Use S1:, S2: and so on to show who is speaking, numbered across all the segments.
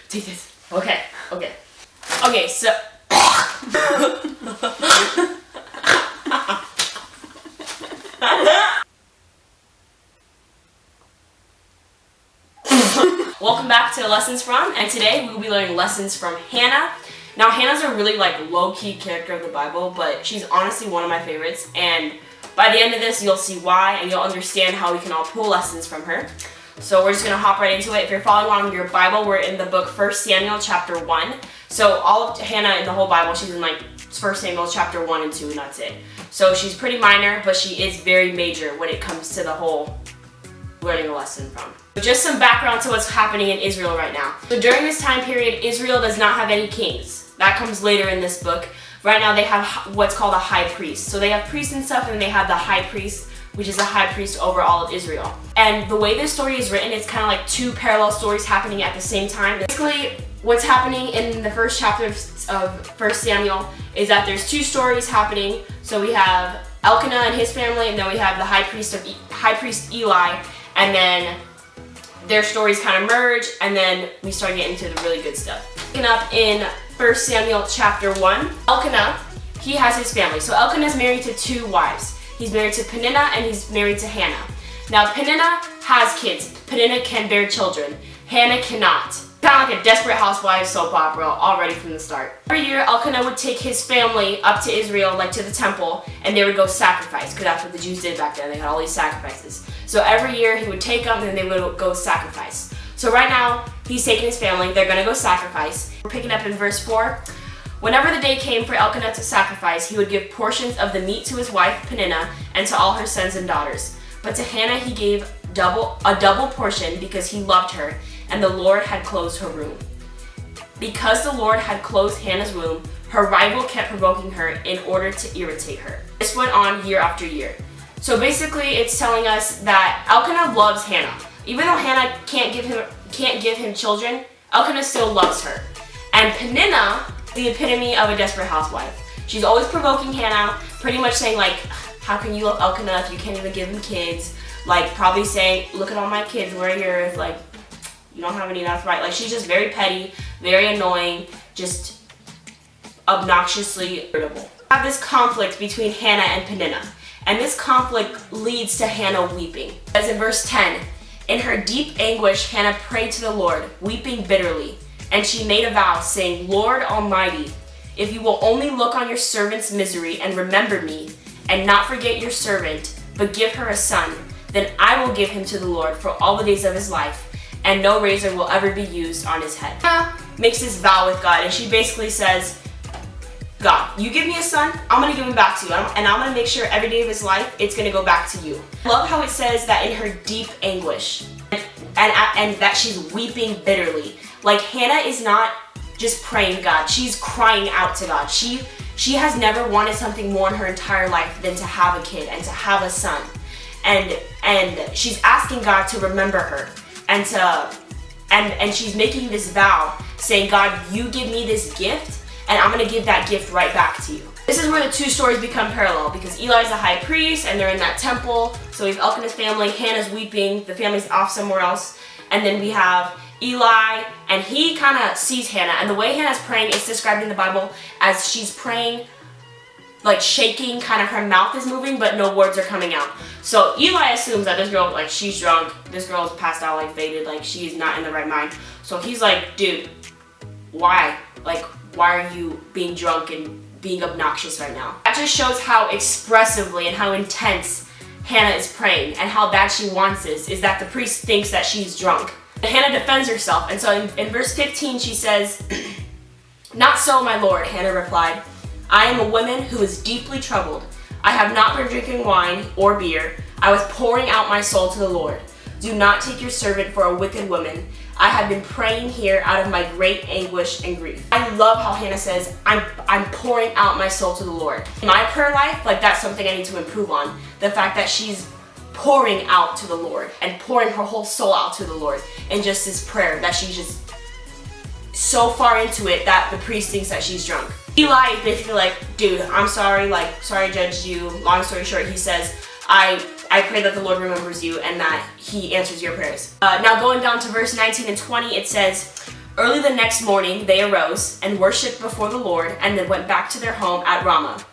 S1: Take this. Okay, so... Welcome back to Lessons From, and today we will be learning lessons from Hannah. Now, Hannah's a really low-key character of the Bible, but she's honestly one of my favorites, and by the end of this, you'll see why, and you'll understand how we can all pull lessons from her. So we're just going to hop right into it. If you're following along in your Bible, we're in the book 1 Samuel chapter 1. So all of Hannah in the whole Bible, she's in 1 Samuel chapter 1 and 2, and that's it. So she's pretty minor, but she is very major when it comes to the whole learning a lesson from. Just some background to what's happening in Israel right now. So during this time period, Israel does not have any kings. That comes later in this book. Right now they have what's called a high priest. So they have priests and stuff, and they have the high priest, which is a high priest over all of Israel. And the way this story is written, it's kind of like two parallel stories happening at the same time. Basically, what's happening in the first chapter of 1 Samuel is that there's two stories happening. So we have Elkanah and his family, and then we have the high priest Eli, and then their stories kind of merge, and then we start getting into the really good stuff. Picking up in 1 Samuel chapter 1, Elkanah, he has his family. So Elkanah's married to two wives. He's married to Peninnah and he's married to Hannah. Now Peninnah has kids. Peninnah can bear children. Hannah cannot. Kind of like a Desperate Housewives soap opera already from the start. Every year Elkanah would take his family up to Israel, to the temple, and they would go sacrifice, because that's what the Jews did back then. They had all these sacrifices. So every year he would take them and they would go sacrifice. So right now he's taking his family. They're going to go sacrifice. We're picking up in verse 4. Whenever the day came for Elkanah to sacrifice, he would give portions of the meat to his wife Peninnah and to all her sons and daughters. But to Hannah he gave a double portion, because he loved her, and the Lord had closed her womb. Because the Lord had closed Hannah's womb, her rival kept provoking her in order to irritate her. This went on year after year. So basically it's telling us that Elkanah loves Hannah. Even though Hannah can't give him children, Elkanah still loves her. And Peninnah, the epitome of a Desperate Housewife. She's always provoking Hannah, pretty much saying how can you love Elkanah if you can't even give him kids? Probably saying, look at all my kids, where are yours? You don't have any, that's right. She's just very petty, very annoying, just obnoxiously irritable. We have this conflict between Hannah and Peninnah, and this conflict leads to Hannah weeping. As in verse 10, in her deep anguish, Hannah prayed to the Lord, weeping bitterly. And she made a vow, saying, Lord Almighty, if you will only look on your servant's misery and remember me, and not forget your servant, but give her a son, then I will give him to the Lord for all the days of his life, and no razor will ever be used on his head. Hannah makes this vow with God, and she basically says, God, you give me a son, I'm going to give him back to you, and I'm going to make sure every day of his life, it's going to go back to you. I love how it says that in her deep anguish, and that she's weeping bitterly. Hannah is not just praying to God, she's crying out to God. She has never wanted something more in her entire life than to have a kid and to have a son. And she's asking God to remember her, and she's making this vow, saying, God, you give me this gift, and I'm going to give that gift right back to you. This is where the two stories become parallel, because Eli's a high priest, and they're in that temple. So we have Elkanah's family, Hannah's weeping, the family's off somewhere else, and then we have Eli, and he kind of sees Hannah, and the way Hannah's praying is described in the Bible as she's praying, shaking, kind of her mouth is moving, but no words are coming out. So Eli assumes that this girl, she's drunk, this girl is passed out, faded, she's not in the right mind. So he's like, dude, why? Why are you being drunk and being obnoxious right now? That just shows how expressively and how intense Hannah is praying, and how bad she wants this is that the priest thinks that she's drunk. Hannah defends herself, and so in verse 15 she says, Not so, my lord, Hannah replied. I am a woman who is deeply troubled. I have not been drinking wine or beer. I was pouring out my soul to the Lord. Do not take your servant for a wicked woman. I have been praying here out of my great anguish and grief. I love how Hannah says, I'm pouring out my soul to the Lord. In my prayer life, that's something I need to improve on. The fact that she's pouring out to the Lord and pouring her whole soul out to the Lord in just this prayer, that she's just so far into it that the priest thinks that she's drunk. Eli is basically dude, I'm sorry, sorry I judged you. Long story short, he says, I pray that the Lord remembers you and that he answers your prayers. Now going down to verse 19 and 20, it says, Early the next morning, they arose and worshipped before the Lord and then went back to their home at Ramah.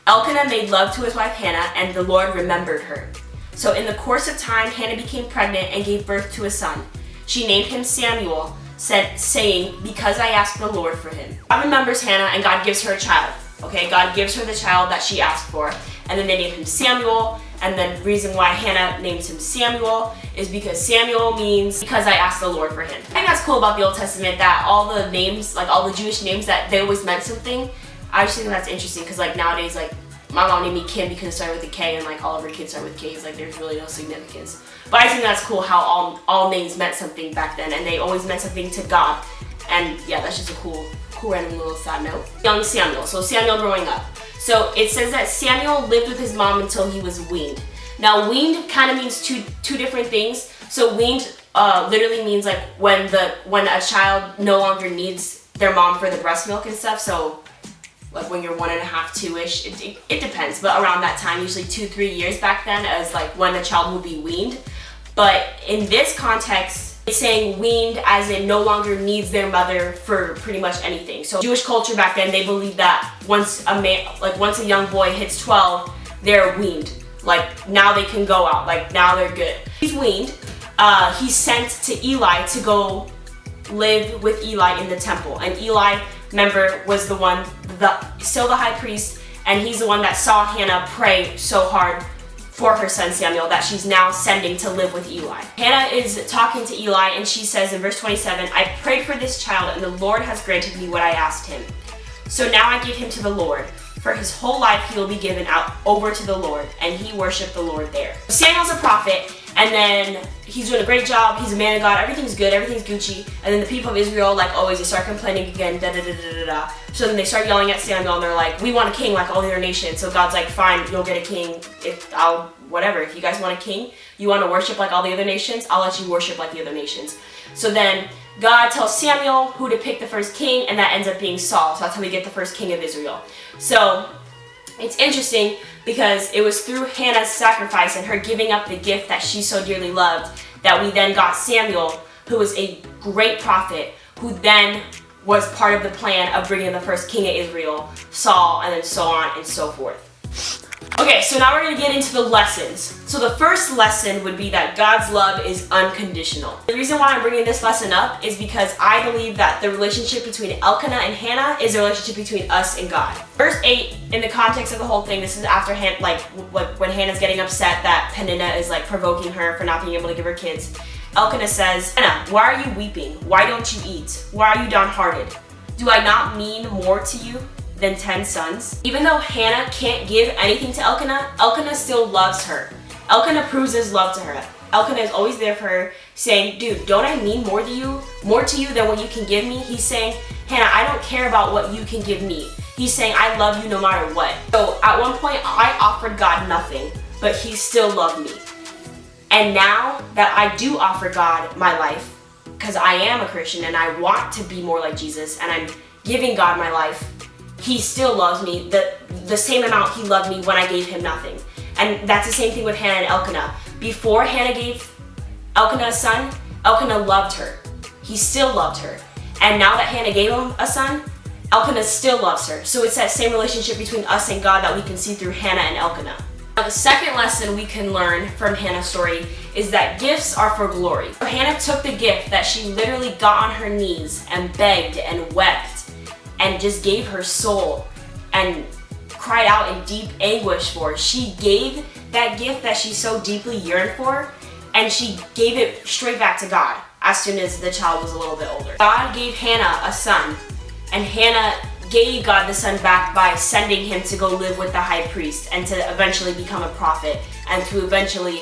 S1: Elkanah made love to his wife Hannah, and the Lord remembered her. So in the course of time, Hannah became pregnant and gave birth to a son. She named him Samuel, saying, because I asked the Lord for him. God remembers Hannah and God gives her a child. Okay, God gives her the child that she asked for. And then they named him Samuel. And then the reason why Hannah names him Samuel is because Samuel means because I asked the Lord for him. I think that's cool about the Old Testament, that all the names, like all the Jewish names, that they always meant something. I just think that's interesting because like nowadays, like my mom named me Kim because it started with a K and like all of her kids start with K's. Like there's really no significance. But I think that's cool how all names meant something back then, and they always meant something to God. And yeah, that's just a cool random little side note. Young Samuel, so Samuel growing up. So it says that Samuel lived with his mom until he was weaned. Now weaned kind of means two different things. So weaned literally means like when a child no longer needs their mom for the breast milk and stuff. So like when you're 1.5, 2-ish, it depends, but around that time, usually 2-3 years back then, as like when the child would be weaned. But in this context, it's saying weaned as in no longer needs their mother for pretty much anything. So Jewish culture back then, they believed that once a young boy hits 12, they're weaned. Like now they can go out, like now they're good. He's weaned. He's sent to Eli to go live with Eli in the temple. And Eli, remember, was still the high priest, and he's the one that saw Hannah pray so hard for her son Samuel that she's now sending to live with Eli. Hannah is talking to Eli, and she says in verse 27, I prayed for this child, and the Lord has granted me what I asked him. So now I give him to the Lord. For his whole life he will be given out over to the Lord, and he worshiped the Lord there. Samuel's a prophet, and then he's doing a great job, he's a man of God, everything's good, everything's Gucci, and then the people of Israel, like always, they start complaining again, da-da-da-da-da-da. So then they start yelling at Samuel, and they're like, we want a king like all the other nations. So God's like, fine, you'll get a king, if you guys want a king, you want to worship like all the other nations, I'll let you worship like the other nations. So then God tells Samuel who to pick the first king, and that ends up being Saul. So that's how we get the first king of Israel. So it's interesting because it was through Hannah's sacrifice and her giving up the gift that she so dearly loved that we then got Samuel, who was a great prophet, who then was part of the plan of bringing the first king of Israel, Saul, and then so on and so forth. Okay, so now we're going to get into the lessons. So the first lesson would be that God's love is unconditional. The reason why I'm bringing this lesson up is because I believe that the relationship between Elkanah and Hannah is a relationship between us and God. Verse 8, in the context of the whole thing, this is after when Hannah's getting upset that Peninnah is like provoking her for not being able to give her kids. Elkanah says, Hannah, why are you weeping? Why don't you eat? Why are you downhearted? Do I not mean more to you than 10 sons? Even though Hannah can't give anything to Elkanah, Elkanah still loves her. Elkanah proves his love to her. Elkanah is always there for her, saying, dude, don't I mean more to you than what you can give me? He's saying, Hannah, I don't care about what you can give me. He's saying, I love you no matter what. So at one point, I offered God nothing, but he still loved me. And now that I do offer God my life, because I am a Christian and I want to be more like Jesus, and I'm giving God my life, he still loves me the same amount he loved me when I gave him nothing. And that's the same thing with Hannah and Elkanah. Before Hannah gave Elkanah a son, Elkanah loved her. He still loved her. And now that Hannah gave him a son, Elkanah still loves her. So it's that same relationship between us and God that we can see through Hannah and Elkanah. Now the second lesson we can learn from Hannah's story is that gifts are for glory. So Hannah took the gift that she literally got on her knees and begged and wept and just gave her soul and cried out in deep anguish for. She gave that gift that she so deeply yearned for, and she gave it straight back to God as soon as the child was a little bit older. God gave Hannah a son, and Hannah gave God the son back by sending him to go live with the high priest and to eventually become a prophet and to eventually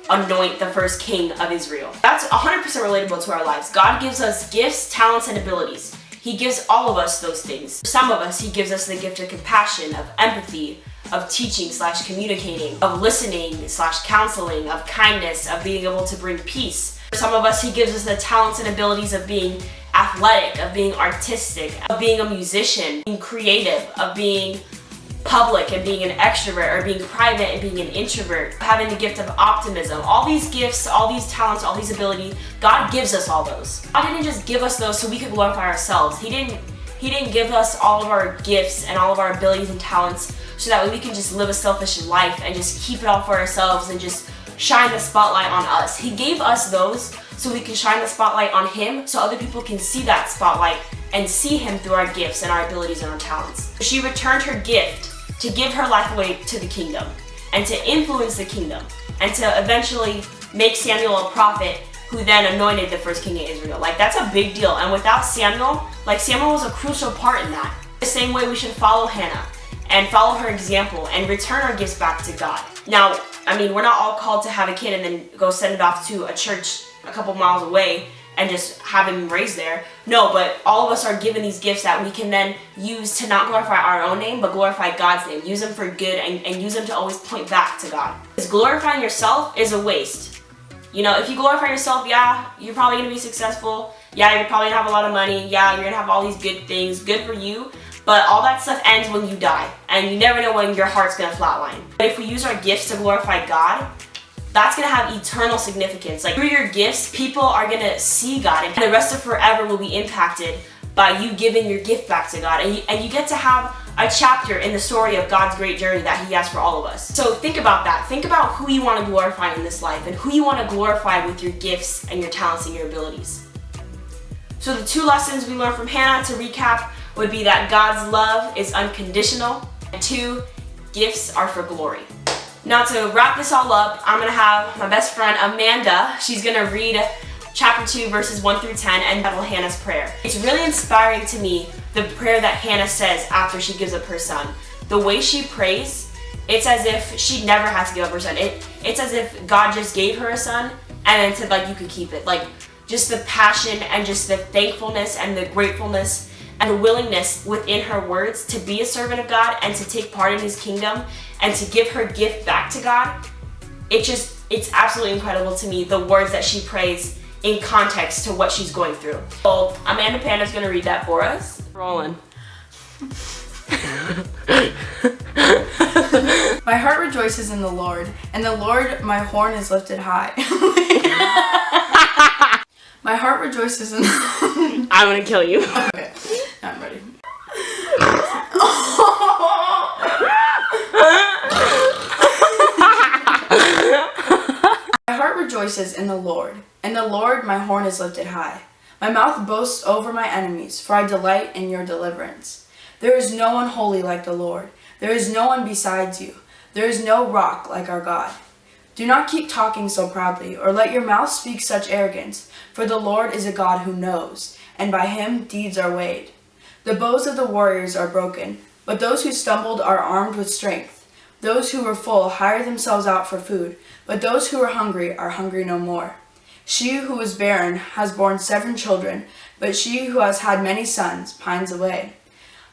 S1: anoint the first king of Israel. That's 100% relatable to our lives. God gives us gifts, talents, and abilities. He gives all of us those things. For some of us, he gives us the gift of compassion, of empathy, of teaching / communicating, of listening / counseling, of kindness, of being able to bring peace. For some of us, he gives us the talents and abilities of being athletic, of being artistic, of being a musician, being creative, of being public and being an extrovert, or being private and being an introvert, having the gift of optimism. All these gifts, all these talents, all these abilities, God gives us all those. God didn't just give us those so we could glorify ourselves. He didn't give us all of our gifts and all of our abilities and talents so that way we can just live a selfish life and just keep it all for ourselves and just shine the spotlight on us. He gave us those so we can shine the spotlight on Him, so other people can see that spotlight and see Him through our gifts and our abilities and our talents. She returned her gift to give her life away to the kingdom and to influence the kingdom and to eventually make Samuel a prophet, who then anointed the first king of Israel. Like, that's a big deal. And without Samuel, like, Samuel was a crucial part in that. The same way we should follow Hannah and follow her example and return our gifts back to God. Now, I mean, we're not all called to have a kid and then go send it off to a church a couple miles away and just have him raised there. No, but all of us are given these gifts that we can then use to not glorify our own name, but glorify God's name. Use them for good and use them to always point back to God. Because glorifying yourself is a waste. You know, if you glorify yourself, yeah, you're probably going to be successful. Yeah, you're probably going to have a lot of money. Yeah, you're going to have all these good things. Good for you. But all that stuff ends when you die. And you never know when your heart's going to flatline. But if we use our gifts to glorify God, that's going to have eternal significance. Like, through your gifts, people are going to see God, and the rest of forever will be impacted by you giving your gift back to God. And you get to have a chapter in the story of God's great journey that He has for all of us. So think about that. Think about who you want to glorify in this life and who you want to glorify with your gifts and your talents and your abilities. So the 2 lessons we learned from Hannah, to recap, would be that God's love is unconditional, and 2, gifts are for glory. Now, to wrap this all up, I'm going to have my best friend Amanda. She's going to read chapter 2, verses 1 through 10, and title Hannah's prayer. It's really inspiring to me, the prayer that Hannah says after she gives up her son. The way she prays, it's as if she never had to give up her son. It's as if God just gave her a son and then said, like, you could keep it. Like, just the passion and just the thankfulness and the gratefulness and the willingness within her words to be a servant of God and to take part in His kingdom and to give her gift back to God. It's absolutely incredible to me, the words that she prays in context to what she's going through. So Amanda Panda's gonna read that for us. Rolling.
S2: My heart rejoices in the Lord, and the Lord my horn is lifted high. My heart rejoices in the
S1: I'm gonna kill you.
S2: Okay, I'm ready. My heart rejoices in the Lord, and the Lord my horn is lifted high. My mouth boasts over my enemies, for I delight in your deliverance. There is no one holy like the Lord. There is no one besides you. There is no rock like our God. Do not keep talking so proudly, or let your mouth speak such arrogance, for the Lord is a God who knows, and by Him deeds are weighed. The bows of the warriors are broken, but those who stumbled are armed with strength. Those who were full hire themselves out for food, but those who are hungry no more. She who was barren has borne 7 children, but she who has had many sons pines away.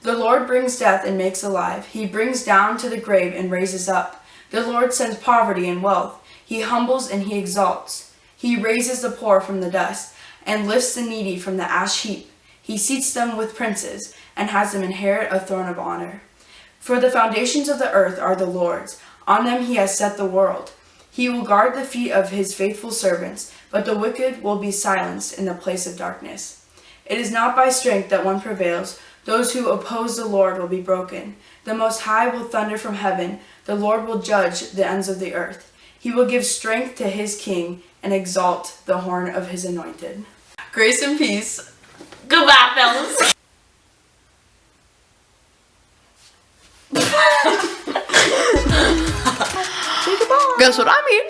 S2: The Lord brings death and makes alive. He brings down to the grave and raises up. The Lord sends poverty and wealth. He humbles and He exalts. He raises the poor from the dust and lifts the needy from the ash heap. He seats them with princes and has them inherit a throne of honor. For the foundations of the earth are the Lord's. On them He has set the world. He will guard the feet of His faithful servants, but the wicked will be silenced in the place of darkness. It is not by strength that one prevails. Those who oppose the Lord will be broken. The Most High will thunder from heaven. The Lord will judge the ends of the earth. He will give strength to His king and exalt the horn of His anointed. Grace and peace.
S1: Goodbye, fellas.
S2: Guess what I mean?